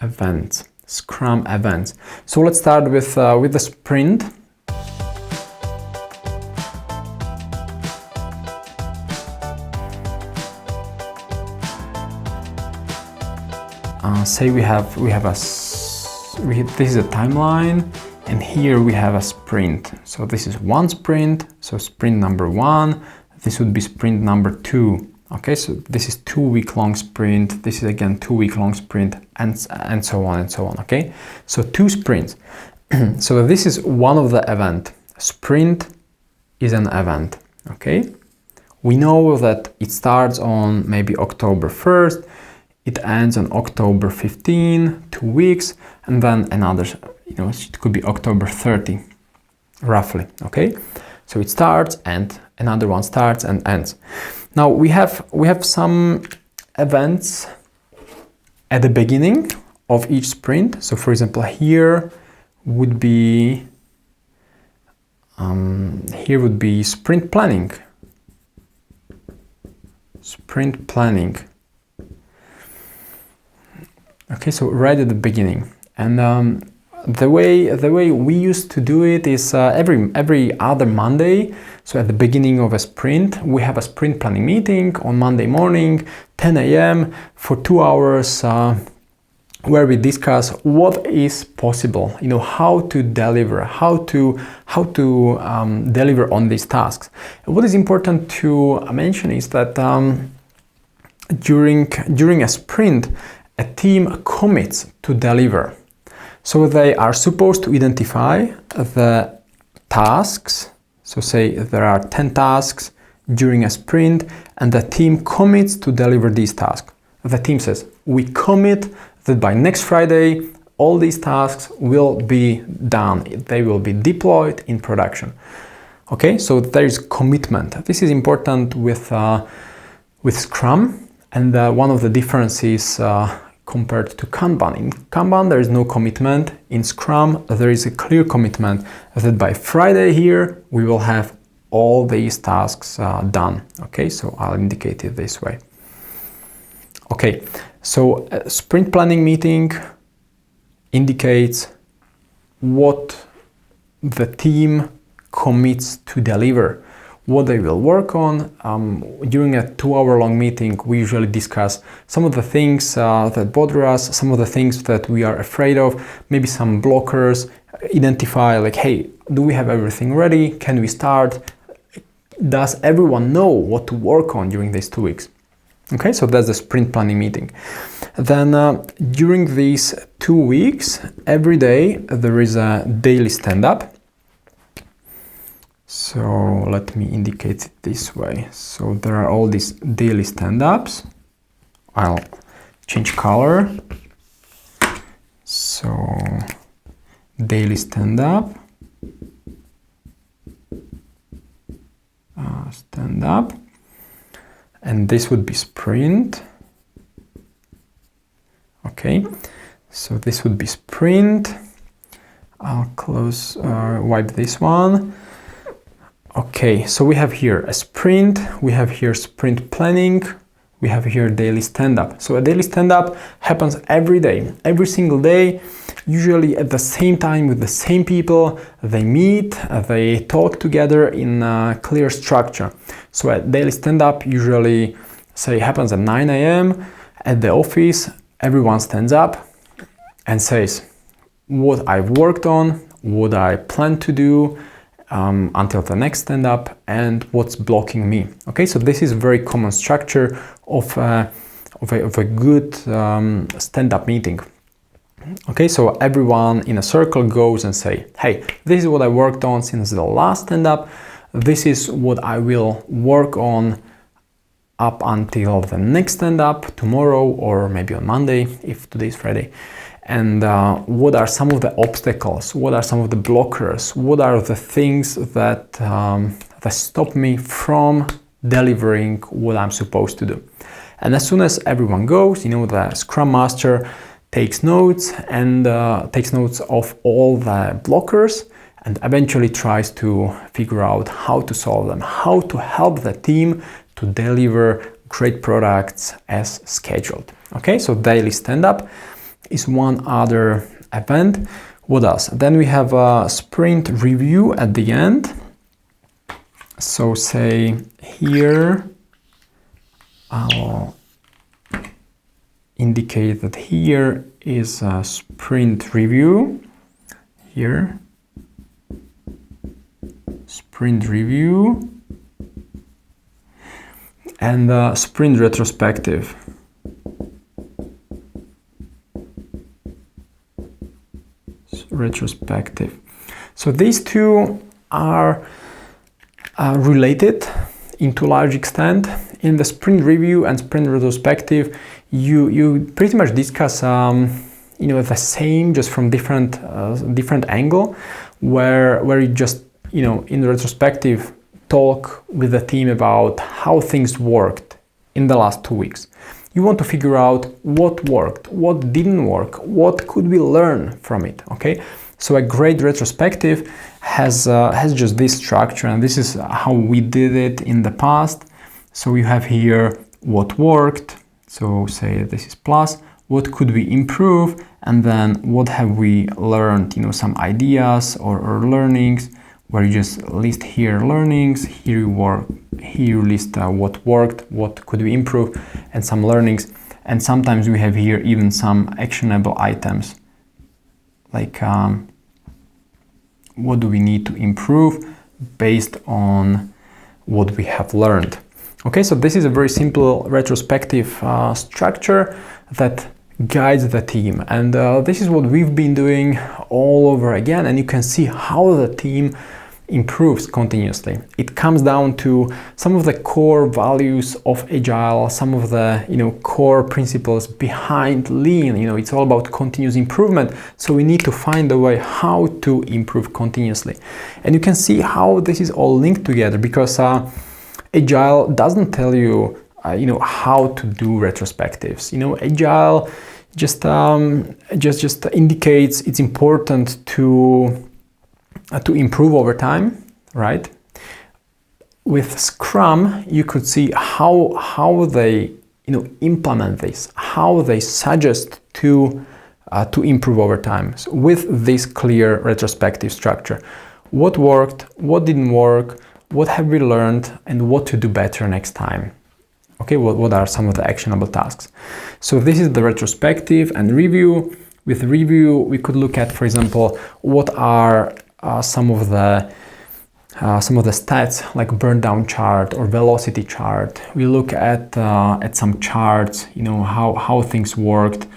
events, Scrum events. So let's start with the sprint. Say this is a timeline, and here we have a sprint. So this is one sprint, so sprint number 1. This would be sprint number 2. Okay, so this is 2-week-long sprint. This is again 2-week-long sprint, and so on and so on. Okay, so 2 sprints. So this is one of the event. Sprint is an event. Okay, we know that it starts on maybe October 1st. It ends on October 15, 2 weeks, and then another, it could be October 30, roughly, okay? So it starts and another one starts and ends. Now we have some events at the beginning of each sprint. So for example, here would be sprint planning. Sprint planning. Okay, so right at the beginning, and the way we used to do it is every other Monday. So at the beginning of a sprint, we have a sprint planning meeting on Monday morning, 10 a.m. for 2 hours, where we discuss what is possible. How to deliver, how to deliver on these tasks. And what is important to mention is that during a sprint, a team commits to deliver. So they are supposed to identify the tasks. So say there are 10 tasks during a sprint, and the team commits to deliver these tasks. The team says, we commit that by next Friday, all these tasks will be done. They will be deployed in production. Okay, so there is commitment. This is important with Scrum. And one of the differences compared to Kanban. In Kanban, there is no commitment. In Scrum, there is a clear commitment that by Friday here, we will have all these tasks done. Okay, so I'll indicate it this way. Okay, so a sprint planning meeting indicates what the team commits to deliver, what they will work on. During a 2-hour-long meeting, we usually discuss some of the things that bother us, some of the things that we are afraid of, maybe some blockers, identify like, hey, do we have everything ready? Can we start? Does everyone know what to work on during these 2 weeks? Okay, so that's the sprint planning meeting. Then during these 2 weeks, every day there is a daily stand-up. So let me indicate it this way. So there are all these daily stand-ups. I'll change color. So daily stand-up. Stand-up. And this would be sprint. Okay, so this would be sprint. I'll close, wipe this one. Okay, so we have here a sprint, we have here sprint planning, we have here daily stand-up. So a daily stand-up happens every day, every single day, usually at the same time with the same people. They meet, they talk together in a clear structure. So a daily stand-up usually, say, happens at 9 a.m. at the office. Everyone stands up and says what I've worked on, what I plan to do, until the next stand-up, and what's blocking me. Okay, so this is a very common structure of a good stand-up meeting. Okay, so everyone in a circle goes and say, hey, this is what I worked on since the last stand-up. This is what I will work on up until the next stand-up tomorrow, or maybe on Monday, if today is Friday. And what are some of the obstacles? What are some of the blockers? What are the things that stop me from delivering what I'm supposed to do? And as soon as everyone goes, the Scrum Master takes notes and takes notes of all the blockers, and eventually tries to figure out how to solve them, how to help the team to deliver great products as scheduled. Okay, so daily stand-up. is one other event. What else? Then we have a sprint review at the end. So say here, I'll indicate that here is a sprint review. Here, sprint review, and sprint retrospective. Retrospective. So these two are related into a large extent. In the sprint review and sprint retrospective, you pretty much discuss the same, just from different angle, where you just in the retrospective talk with the team about how things worked in the last 2 weeks. You want to figure out what worked, what didn't work, what could we learn from it, okay? So a great retrospective has just this structure, and this is how we did it in the past. So we have here what worked, so say this is plus, what could we improve, and then what have we learned, some ideas or learnings, where you just list here learnings, here you list what worked, what could we improve, and some learnings. And sometimes we have here even some actionable items, like what do we need to improve based on what we have learned. Okay, so this is a very simple retrospective structure that guides the team, and this is what we've been doing all over again, and you can see how the team improves continuously. It comes down to some of the core values of Agile, some of the core principles behind Lean. It's all about continuous improvement, so we need to find a way how to improve continuously. And you can see how this is all linked together, because Agile doesn't tell you how to do retrospectives. Agile just indicates it's important to improve over time, right? With Scrum, you could see how they implement this, how they suggest to improve over time. So with this clear retrospective structure, what worked, what didn't work, what have we learned, and what to do better next time. Okay, what are some of the actionable tasks? So this is the retrospective and review. With review, we could look at, for example, what are some of the stats, like burn down chart or velocity chart. We look at some charts, how things worked.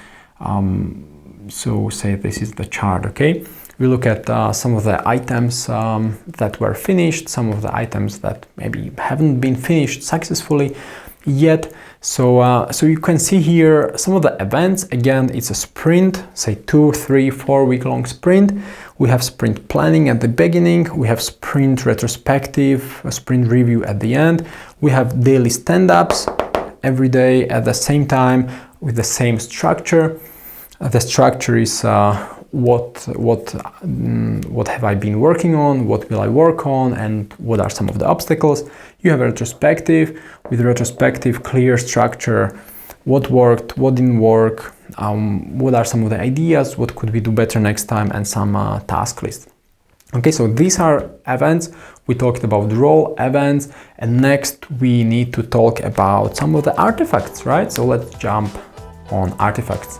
So say this is the chart, okay? We look at some of the items that were finished, some of the items that maybe haven't been finished successfully yet. So you can see here some of the events. Again, it's a sprint, say 2, 3, 4 week long sprint. We have sprint planning at the beginning. We have sprint retrospective, a sprint review at the end. We have daily stand-ups every day at the same time with the same structure. The structure is what have I been working on, what will I work on, and what are some of the obstacles. You have a retrospective. With retrospective, clear structure, what worked, what didn't work, what are some of the ideas, what could we do better next time, and some task list. Okay, so these are events. We talked about role events, and next we need to talk about some of the artifacts, right? So let's jump on artifacts.